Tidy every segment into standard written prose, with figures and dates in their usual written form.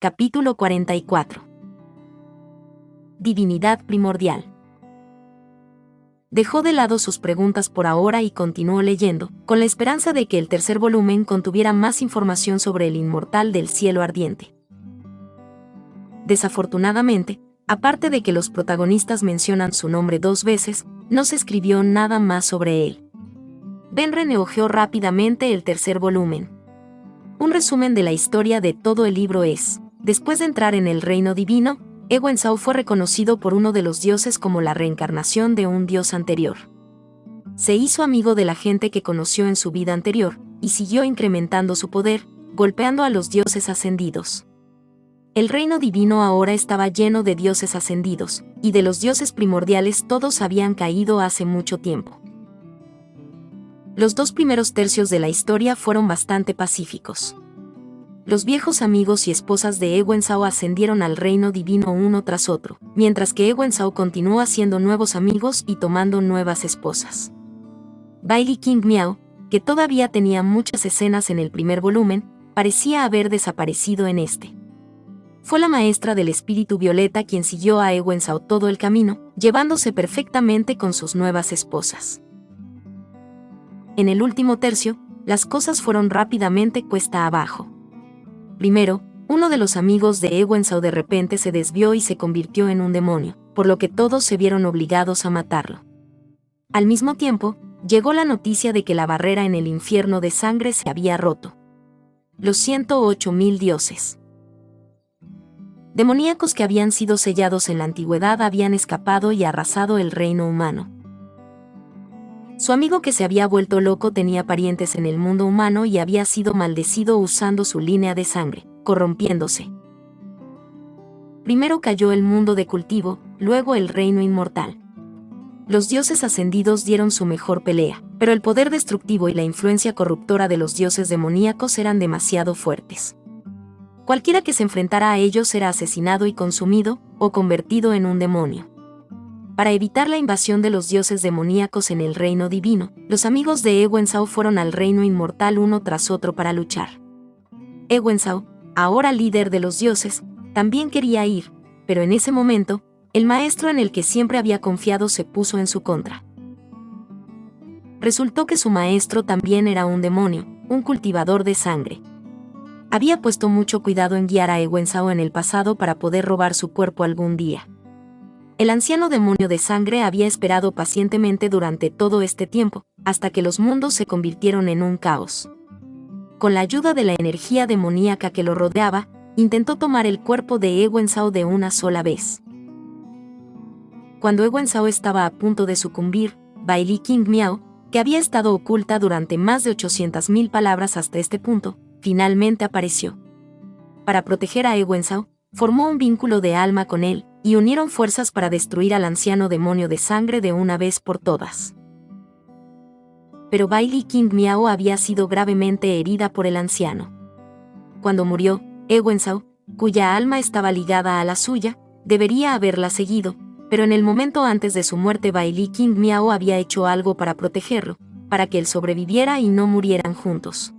Capítulo 44. Divinidad primordial. Dejó de lado sus preguntas por ahora y continuó leyendo, con la esperanza de que el tercer volumen contuviera más información sobre el inmortal del cielo ardiente. Desafortunadamente, aparte de que los protagonistas mencionan su nombre 2 veces, no se escribió nada más sobre él. Benren hojeó rápidamente el tercer volumen. Un resumen de la historia de todo el libro es: después de entrar en el reino divino, Egwene Zhao fue reconocido por uno de los dioses como la reencarnación de un dios anterior. Se hizo amigo de la gente que conoció en su vida anterior, y siguió incrementando su poder, golpeando a los dioses ascendidos. El reino divino ahora estaba lleno de dioses ascendidos, y de los dioses primordiales todos habían caído hace mucho tiempo. Los 2 primeros tercios de la historia fueron bastante pacíficos. Los viejos amigos y esposas de Egwene Zhao ascendieron al reino divino uno tras otro, mientras que Egwene Zhao continuó haciendo nuevos amigos y tomando nuevas esposas. Bailey King Miao, que todavía tenía muchas escenas en el primer volumen, parecía haber desaparecido en este. Fue la maestra del espíritu violeta quien siguió a Egwene Zhao todo el camino, llevándose perfectamente con sus nuevas esposas. En el último tercio, las cosas fueron rápidamente cuesta abajo. Primero, uno de los amigos de Egwene Zhao de repente se desvió y se convirtió en un demonio, por lo que todos se vieron obligados a matarlo. Al mismo tiempo, llegó la noticia de que la barrera en el infierno de sangre se había roto. Los 108.000 dioses demoníacos que habían sido sellados en la antigüedad habían escapado y arrasado el reino humano. Su amigo que se había vuelto loco tenía parientes en el mundo humano y había sido maldecido usando su línea de sangre, corrompiéndose. Primero cayó el mundo de cultivo, luego el reino inmortal. Los dioses ascendidos dieron su mejor pelea, pero el poder destructivo y la influencia corruptora de los dioses demoníacos eran demasiado fuertes. Cualquiera que se enfrentara a ellos era asesinado y consumido, o convertido en un demonio. Para evitar la invasión de los dioses demoníacos en el reino divino, los amigos de Egwene Zhao fueron al reino inmortal uno tras otro para luchar. Egwene Zhao, ahora líder de los dioses, también quería ir, pero en ese momento, el maestro en el que siempre había confiado se puso en su contra. Resultó que su maestro también era un demonio, un cultivador de sangre. Había puesto mucho cuidado en guiar a Egwene Zhao en el pasado para poder robar su cuerpo algún día. El anciano demonio de sangre había esperado pacientemente durante todo este tiempo, hasta que los mundos se convirtieron en un caos. Con la ayuda de la energía demoníaca que lo rodeaba, intentó tomar el cuerpo de Egwene Zhao de una sola vez. Cuando Egwene Zhao estaba a punto de sucumbir, Bailey King Miao, que había estado oculta durante más de 800.000 palabras hasta este punto, finalmente apareció. Para proteger a Egwene Zhao, formó un vínculo de alma con él, y unieron fuerzas para destruir al anciano demonio de sangre de una vez por todas. Pero Bailey King Miao había sido gravemente herida por el anciano. Cuando murió, Egwene Zhao, cuya alma estaba ligada a la suya, debería haberla seguido, pero en el momento antes de su muerte Bailey King Miao había hecho algo para protegerlo, para que él sobreviviera y no murieran juntos.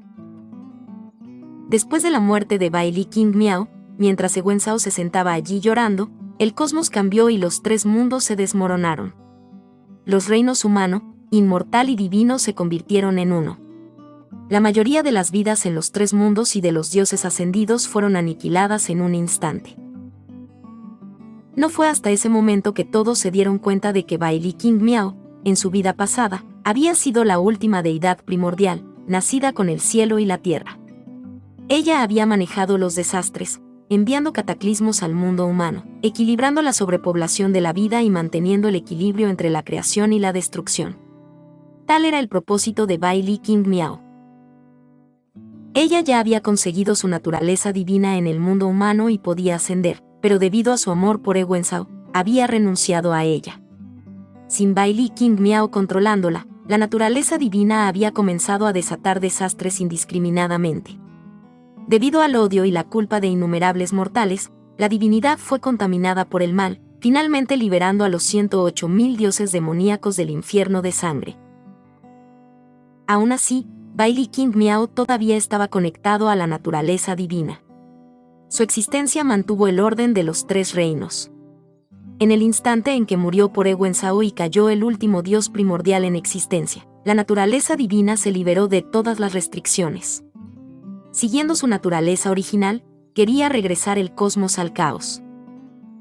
Después de la muerte de Bailey King Miao, mientras Egwene Zhao se sentaba allí llorando, el cosmos cambió y los 3 mundos se desmoronaron. Los reinos humano, inmortal y divino se convirtieron en uno. La mayoría de las vidas en los 3 mundos y de los dioses ascendidos fueron aniquiladas en un instante. No fue hasta ese momento que todos se dieron cuenta de que Bailey King Miao, en su vida pasada, había sido la última deidad primordial, nacida con el cielo y la tierra. Ella había manejado los desastres, enviando cataclismos al mundo humano, equilibrando la sobrepoblación de la vida y manteniendo el equilibrio entre la creación y la destrucción. Tal era el propósito de Bailey King Miao. Ella ya había conseguido su naturaleza divina en el mundo humano y podía ascender, pero debido a su amor por Egwene Zhao, había renunciado a ella. Sin Bailey King Miao controlándola, la naturaleza divina había comenzado a desatar desastres indiscriminadamente. Debido al odio y la culpa de innumerables mortales, la divinidad fue contaminada por el mal, finalmente liberando a los 108.000 dioses demoníacos del infierno de sangre. Aún así, Bailey King Miao todavía estaba conectado a la naturaleza divina. Su existencia mantuvo el orden de los tres reinos. En el instante en que murió por Ewensao y cayó el último dios primordial en existencia, la naturaleza divina se liberó de todas las restricciones. Siguiendo su naturaleza original, quería regresar el cosmos al caos.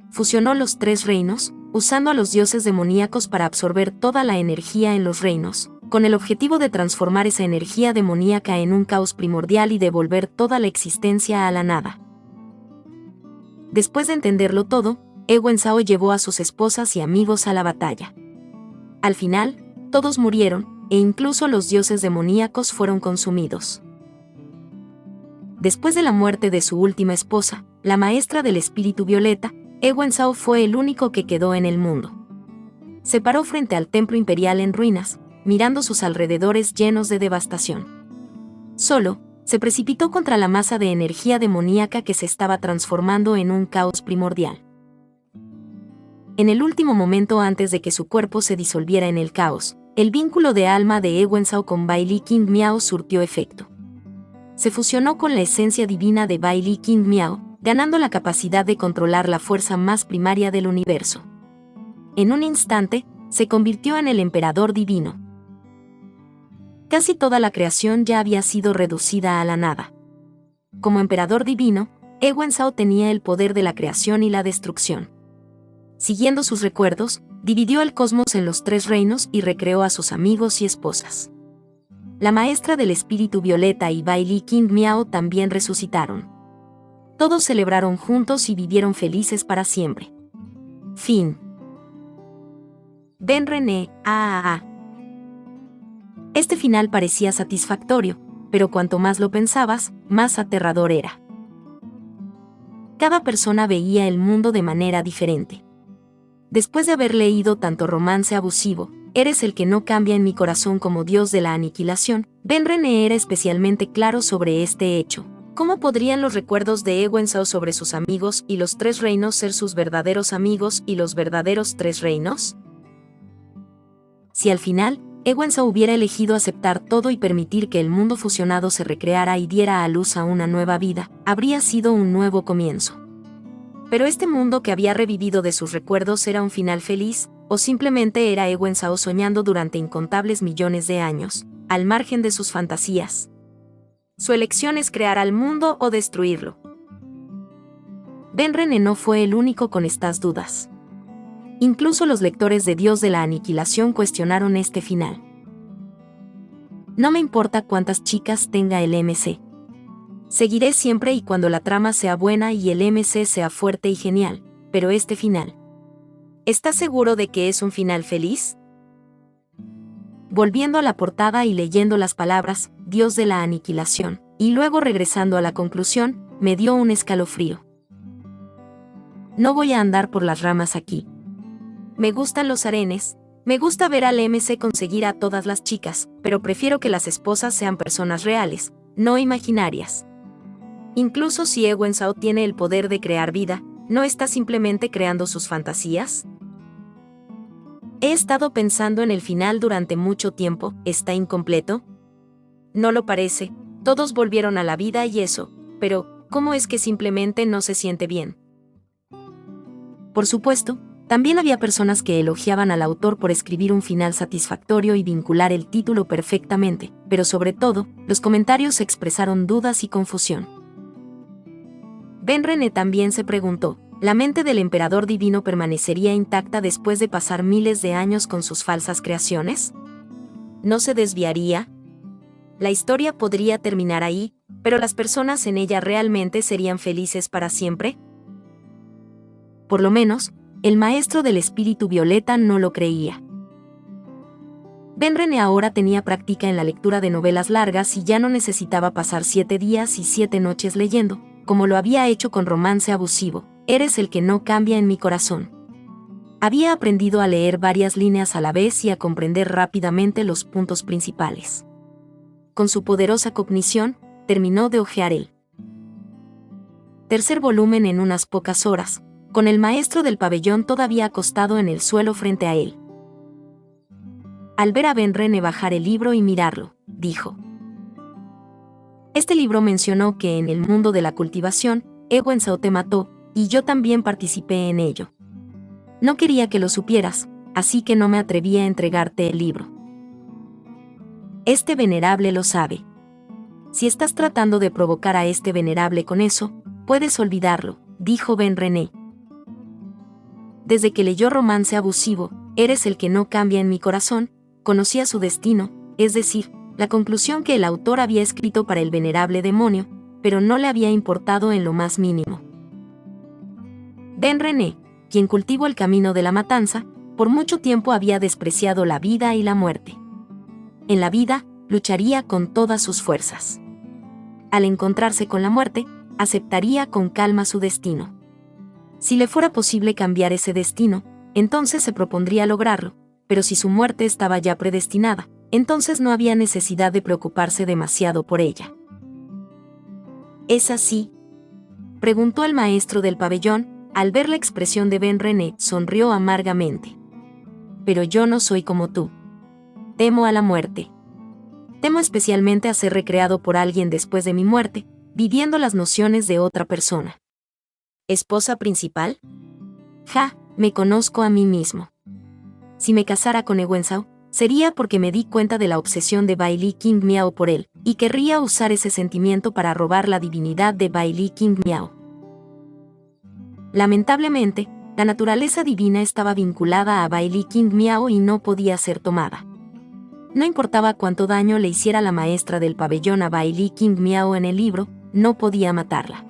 Fusionó los tres reinos, usando a los dioses demoníacos para absorber toda la energía en los reinos, con el objetivo de transformar esa energía demoníaca en un caos primordial y devolver toda la existencia a la nada. Después de entenderlo todo, Ewensao llevó a sus esposas y amigos a la batalla. Al final, todos murieron, e incluso los dioses demoníacos fueron consumidos. Después de la muerte de su última esposa, la maestra del espíritu violeta, Ewensao fue el único que quedó en el mundo. Se paró frente al templo imperial en ruinas, mirando sus alrededores llenos de devastación. Solo, se precipitó contra la masa de energía demoníaca que se estaba transformando en un caos primordial. En el último momento antes de que su cuerpo se disolviera en el caos, el vínculo de alma de Ewensao con Bai Li King Miao surtió efecto. Se fusionó con la esencia divina de Bai Li King Miao, ganando la capacidad de controlar la fuerza más primaria del universo. En un instante, se convirtió en el emperador divino. Casi toda la creación ya había sido reducida a la nada. Como emperador divino, Ewensao tenía el poder de la creación y la destrucción. Siguiendo sus recuerdos, dividió el cosmos en los tres reinos y recreó a sus amigos y esposas. La maestra del espíritu violeta y Bai Li King Miao también resucitaron. Todos celebraron juntos y vivieron felices para siempre. Fin. Ben René, AAA. Este final parecía satisfactorio, pero cuanto más lo pensabas, más aterrador era. Cada persona veía el mundo de manera diferente. Después de haber leído tanto romance abusivo, Eres el que no cambia en mi corazón como Dios de la aniquilación, Ben René era especialmente claro sobre este hecho. ¿Cómo podrían los recuerdos de Ewensao sobre sus amigos y los tres reinos ser sus verdaderos amigos y los verdaderos tres reinos? Si al final, Ewensao hubiera elegido aceptar todo y permitir que el mundo fusionado se recreara y diera a luz a una nueva vida, habría sido un nuevo comienzo. Pero este mundo que había revivido de sus recuerdos era un final feliz, o simplemente era Ewensao soñando durante incontables millones de años, al margen de sus fantasías. Su elección es crear al mundo o destruirlo. Ben René no fue el único con estas dudas. Incluso los lectores de Dios de la Aniquilación cuestionaron este final. No me importa cuántas chicas tenga el MC. Seguiré siempre y cuando la trama sea buena y el MC sea fuerte y genial, pero este final. ¿Estás seguro de que es un final feliz? Volviendo a la portada y leyendo las palabras, Dios de la Aniquilación, y luego regresando a la conclusión, me dio un escalofrío. No voy a andar por las ramas aquí. Me gustan los harenes, me gusta ver al MC conseguir a todas las chicas, pero prefiero que las esposas sean personas reales, no imaginarias. Incluso si Ewensao tiene el poder de crear vida, ¿no está simplemente creando sus fantasías? He estado pensando en el final durante mucho tiempo, ¿está incompleto? No lo parece, todos volvieron a la vida y eso, pero, ¿cómo es que simplemente no se siente bien? Por supuesto, también había personas que elogiaban al autor por escribir un final satisfactorio y vincular el título perfectamente, pero sobre todo, los comentarios expresaron dudas y confusión. Ben René también se preguntó, ¿la mente del emperador divino permanecería intacta después de pasar miles de años con sus falsas creaciones? ¿No se desviaría? La historia podría terminar ahí, pero las personas en ella realmente serían felices para siempre. Por lo menos, el maestro del espíritu violeta no lo creía. Ben René ahora tenía práctica en la lectura de novelas largas y ya no necesitaba pasar 7 días y 7 noches leyendo, como lo había hecho con romance abusivo, Eres el que no cambia en mi corazón. Había aprendido a leer varias líneas a la vez y a comprender rápidamente los puntos principales. Con su poderosa cognición, terminó de hojear el tercer volumen en unas pocas horas, con el maestro del pabellón todavía acostado en el suelo frente a él. Al ver a Ben René bajar el libro y mirarlo, dijo: Este libro mencionó que en el mundo de la cultivación, Ewen-Sao te mató, y yo también participé en ello. No quería que lo supieras, así que no me atreví a entregarte el libro. Este venerable lo sabe. Si estás tratando de provocar a este venerable con eso, puedes olvidarlo, dijo Ben René. Desde que leyó Romance Abusivo, eres el que no cambia en mi corazón, conocía su destino, es decir, la conclusión que el autor había escrito para el venerable demonio, pero no le había importado en lo más mínimo. Ben René, quien cultivó el camino de la matanza, por mucho tiempo había despreciado la vida y la muerte. En la vida, lucharía con todas sus fuerzas. Al encontrarse con la muerte, aceptaría con calma su destino. Si le fuera posible cambiar ese destino, entonces se propondría lograrlo, pero si su muerte estaba ya predestinada, entonces no había necesidad de preocuparse demasiado por ella. ¿Es así?, preguntó el maestro del pabellón. Al ver la expresión de Ben René, sonrió amargamente. Pero yo no soy como tú. Temo a la muerte. Temo especialmente a ser recreado por alguien después de mi muerte, viviendo las nociones de otra persona. ¿Esposa principal? Ja, me conozco a mí mismo. Si me casara con Ewen-Sao, sería porque me di cuenta de la obsesión de Bai Li King Miao por él, y querría usar ese sentimiento para robar la divinidad de Bai Li King Miao. Lamentablemente, la naturaleza divina estaba vinculada a Bai Li King Miao y no podía ser tomada. No importaba cuánto daño le hiciera la maestra del pabellón a Bai Li King Miao en el libro, no podía matarla.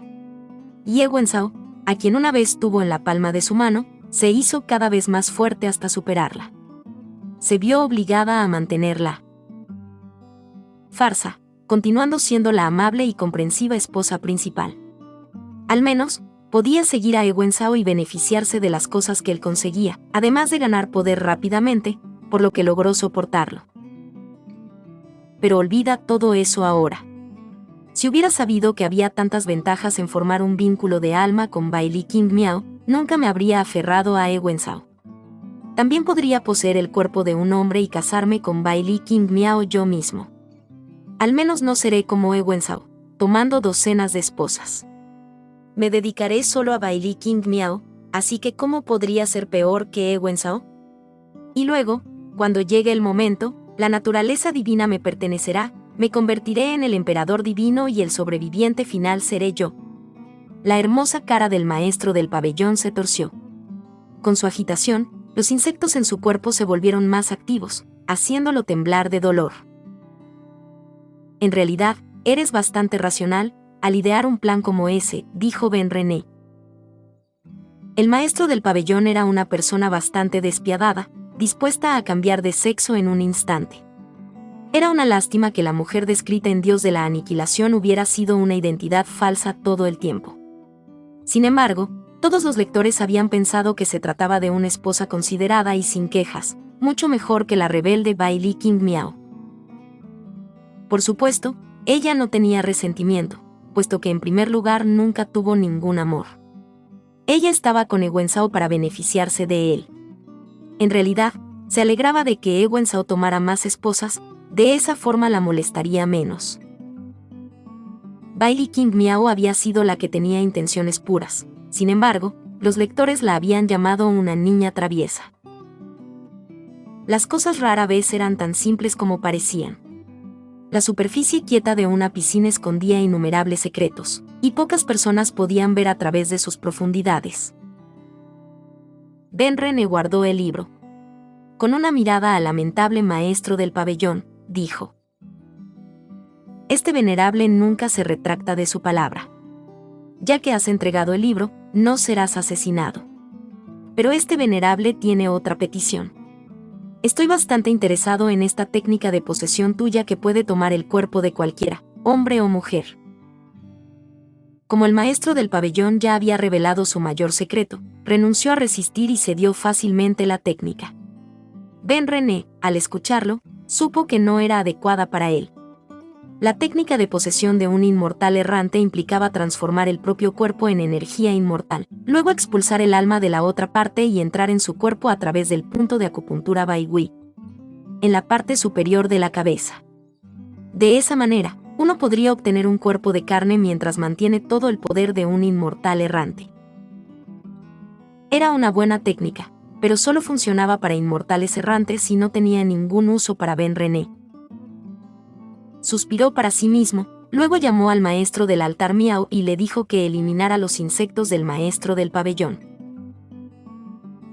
Y Ewen-Sao, a quien una vez tuvo en la palma de su mano, se hizo cada vez más fuerte hasta superarla. Se vio obligada a mantenerla. Farsa, continuando siendo la amable y comprensiva esposa principal. Al menos, podía seguir a Ewen-Sao y beneficiarse de las cosas que él conseguía, además de ganar poder rápidamente, por lo que logró soportarlo. Pero olvida todo eso ahora. Si hubiera sabido que había tantas ventajas en formar un vínculo de alma con Bai Li King Miao, nunca me habría aferrado a Ewen-Sao. También podría poseer el cuerpo de un hombre y casarme con Bai Li King Miao yo mismo. Al menos no seré como Ewen-Sao, tomando docenas de esposas. Me dedicaré solo a Bai Li King Miao, así que ¿cómo podría ser peor que Ewen-Sao? Y luego, cuando llegue el momento, la naturaleza divina me pertenecerá, me convertiré en el emperador divino y el sobreviviente final seré yo. La hermosa cara del maestro del pabellón se torció. Con su agitación, los insectos en su cuerpo se volvieron más activos, haciéndolo temblar de dolor. En realidad, eres bastante racional al idear un plan como ese, dijo Ben René. El maestro del pabellón era una persona bastante despiadada, dispuesta a cambiar de sexo en un instante. Era una lástima que la mujer descrita en Dios de la Aniquilación hubiera sido una identidad falsa todo el tiempo. Sin embargo, todos los lectores habían pensado que se trataba de una esposa considerada y sin quejas, mucho mejor que la rebelde Bai Li King Miao. Por supuesto, ella no tenía resentimiento, puesto que en primer lugar nunca tuvo ningún amor. Ella estaba con Ewen-Sao para beneficiarse de él. En realidad, se alegraba de que Ewen-Sao tomara más esposas, de esa forma la molestaría menos. Bai Li King Miao había sido la que tenía intenciones puras, sin embargo, los lectores la habían llamado una niña traviesa. Las cosas rara vez eran tan simples como parecían. La superficie quieta de una piscina escondía innumerables secretos, y pocas personas podían ver a través de sus profundidades. Ben René guardó el libro. Con una mirada al lamentable maestro del pabellón, dijo: Este venerable nunca se retracta de su palabra. Ya que has entregado el libro, no serás asesinado. Pero este venerable tiene otra petición. Estoy bastante interesado en esta técnica de posesión tuya que puede tomar el cuerpo de cualquiera, hombre o mujer. Como el maestro del pabellón ya había revelado su mayor secreto, renunció a resistir y cedió fácilmente la técnica. Ben René, al escucharlo, supo que no era adecuada para él. La técnica de posesión de un inmortal errante implicaba transformar el propio cuerpo en energía inmortal, luego expulsar el alma de la otra parte y entrar en su cuerpo a través del punto de acupuntura Bai Hui, en la parte superior de la cabeza. De esa manera, Uno podría obtener un cuerpo de carne mientras mantiene todo el poder de un inmortal errante. Era una buena técnica, pero solo funcionaba para inmortales errantes y no tenía ningún uso para Ben René. Suspiró para sí mismo, luego llamó al maestro del altar Miau y le dijo que eliminara los insectos del maestro del pabellón.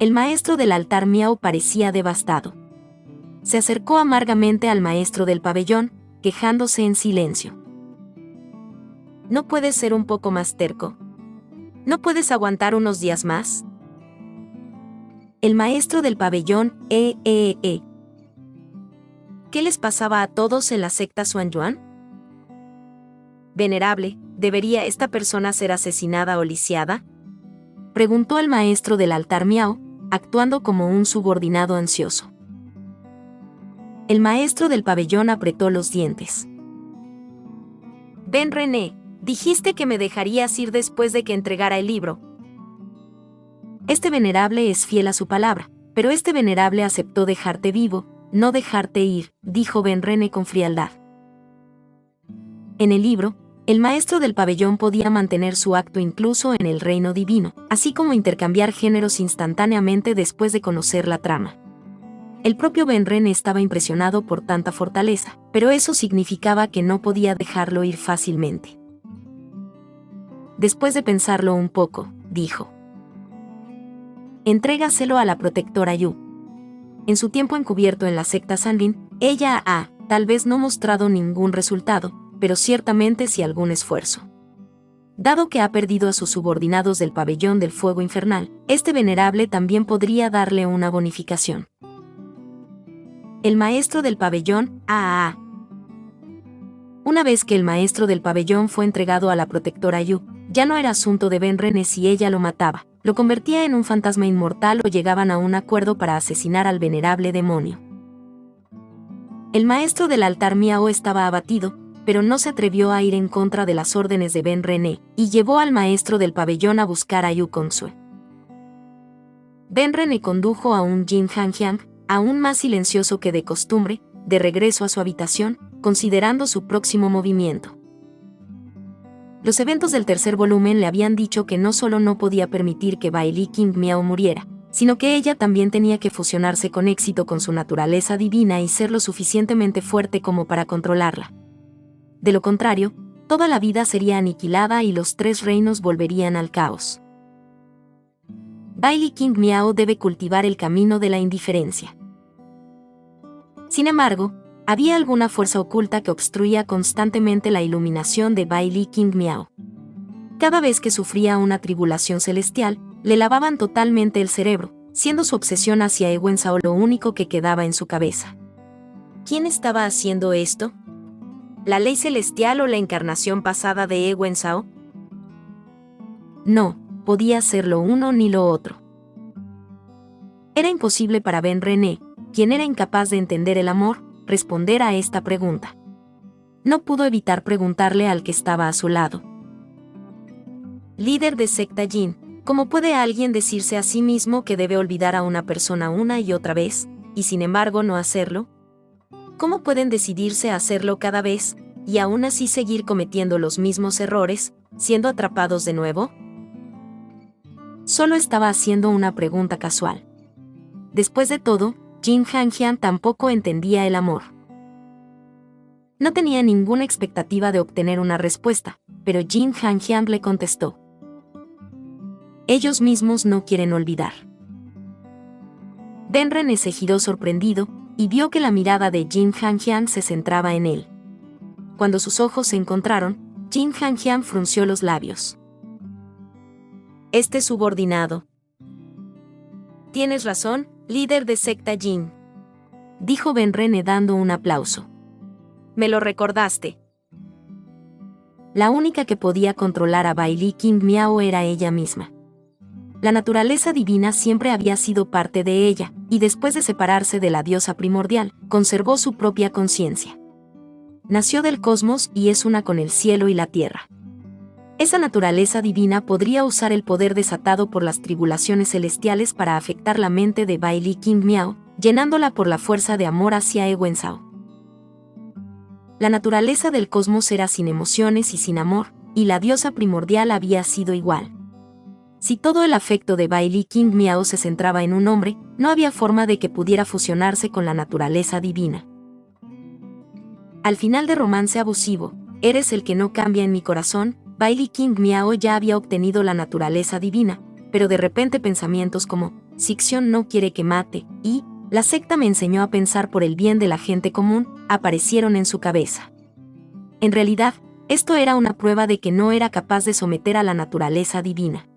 El maestro del altar Miau parecía devastado. Se acercó amargamente al maestro del pabellón, quejándose en silencio. ¿No puedes ser un poco más terco? ¿No puedes aguantar unos días más? El maestro del pabellón, ¿Qué les pasaba a todos en la secta Xuanyuan? Venerable, ¿debería esta persona ser asesinada o lisiada? Preguntó el maestro del altar Miau, actuando como un subordinado ansioso. El maestro del pabellón apretó los dientes. Ben René, dijiste que me dejarías ir después de que entregara el libro. Este venerable es fiel a su palabra, pero este venerable aceptó dejarte vivo, no dejarte ir, dijo Ben René con frialdad. En el libro, el maestro del pabellón podía mantener su acto incluso en el reino divino, así como intercambiar géneros instantáneamente después de conocer la trama. El propio Ben René estaba impresionado por tanta fortaleza, pero eso significaba que no podía dejarlo ir fácilmente. Después de pensarlo un poco, dijo: entrégaselo a la protectora Yu. En su tiempo encubierto en la secta Sanlin, ella ha, tal vez no mostrado ningún resultado, pero ciertamente sí algún esfuerzo. Dado que ha perdido a sus subordinados del pabellón del fuego infernal, este venerable también podría darle una bonificación. El maestro del pabellón, Una vez que el maestro del pabellón fue entregado a la protectora Yu, ya no era asunto de Ben René si ella lo mataba, lo convertía en un fantasma inmortal o llegaban a un acuerdo para asesinar al venerable demonio. El maestro del altar Miao estaba abatido, pero no se atrevió a ir en contra de las órdenes de Ben René, y llevó al maestro del pabellón a buscar a Yu Kongsue. Ben René condujo a un Jin Hanjiang, aún más silencioso que de costumbre, de regreso a su habitación, considerando su próximo movimiento. Los eventos del tercer volumen le habían dicho que no solo no podía permitir que Bai Li King Miao muriera, sino que ella también tenía que fusionarse con éxito con su naturaleza divina y ser lo suficientemente fuerte como para controlarla. De lo contrario, toda la vida sería aniquilada y los tres reinos volverían al caos. Bai Li King Miao debe cultivar el camino de la indiferencia. Sin embargo, había alguna fuerza oculta que obstruía constantemente la iluminación de Bai Li King Miao. Cada vez que sufría una tribulación celestial, le lavaban totalmente el cerebro, siendo su obsesión hacia Ewen Sao lo único que quedaba en su cabeza. ¿Quién estaba haciendo esto? ¿La ley celestial o la encarnación pasada de Ewen Sao? No, podía ser lo uno ni lo otro. Era imposible para Ben René, quien era incapaz de entender el amor, responder a esta pregunta. No pudo evitar preguntarle al que estaba a su lado. Líder de secta Jin, ¿cómo puede alguien decirse a sí mismo que debe olvidar a una persona una y otra vez, y sin embargo no hacerlo? ¿Cómo pueden decidirse a hacerlo cada vez, y aún así seguir cometiendo los mismos errores, siendo atrapados de nuevo? Solo estaba haciendo una pregunta casual. Después de todo, Jin Hanjian tampoco entendía el amor. No tenía ninguna expectativa de obtener una respuesta, pero Jin Hanjian le contestó: ellos mismos no quieren olvidar. Ben René se giró sorprendido, y vio que la mirada de Jin Hanjian se centraba en él. Cuando sus ojos se encontraron, Jin Hanjian frunció los labios. Este subordinado. Tienes razón, líder de secta Jin, dijo Ben René dando un aplauso. Me lo recordaste. La única que podía controlar a Bai Li King Miao era ella misma. La naturaleza divina siempre había sido parte de ella, y después de separarse de la diosa primordial, conservó su propia conciencia. Nació del cosmos y es una con el cielo y la tierra. Esa naturaleza divina podría usar el poder desatado por las tribulaciones celestiales para afectar la mente de Bai Li King Miao, llenándola por la fuerza de amor hacia Ewen Sao. La naturaleza del cosmos era sin emociones y sin amor, y la diosa primordial había sido igual. Si todo el afecto de Bailey King Miao se centraba en un hombre, no había forma de que pudiera fusionarse con la naturaleza divina. Al final de Romance Abusivo, Eres el que no cambia en mi corazón, Bailey King Miao ya había obtenido la naturaleza divina, pero de repente pensamientos como, Sixion no quiere que mate, y, la secta me enseñó a pensar por el bien de la gente común, aparecieron en su cabeza. En realidad, esto era una prueba de que no era capaz de someter a la naturaleza divina.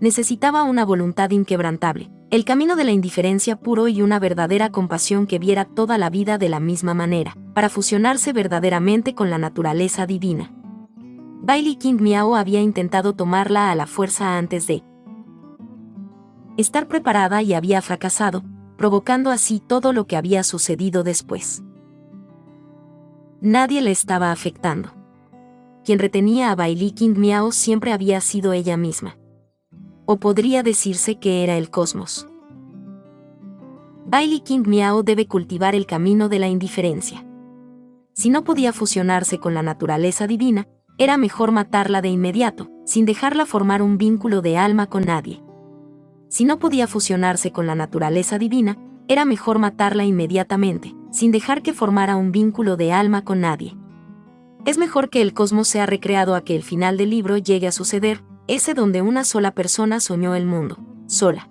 Necesitaba una voluntad inquebrantable, el camino de la indiferencia puro y una verdadera compasión que viera toda la vida de la misma manera, para fusionarse verdaderamente con la naturaleza divina. Bailey King Miao había intentado tomarla a la fuerza antes de estar preparada y había fracasado, provocando así todo lo que había sucedido después. Nadie le estaba afectando. Quien retenía a Bailey King Miao siempre había sido ella misma. O podría decirse que era el cosmos. Bailey King Miao debe cultivar el camino de la indiferencia. Si no podía fusionarse con la naturaleza divina, era mejor matarla de inmediato, sin dejarla formar un vínculo de alma con nadie. Si no podía fusionarse con la naturaleza divina, era mejor matarla inmediatamente, sin dejar que formara un vínculo de alma con nadie. Es mejor que el cosmos sea recreado a que el final del libro llegue a suceder, ese donde una sola persona soñó el mundo, sola.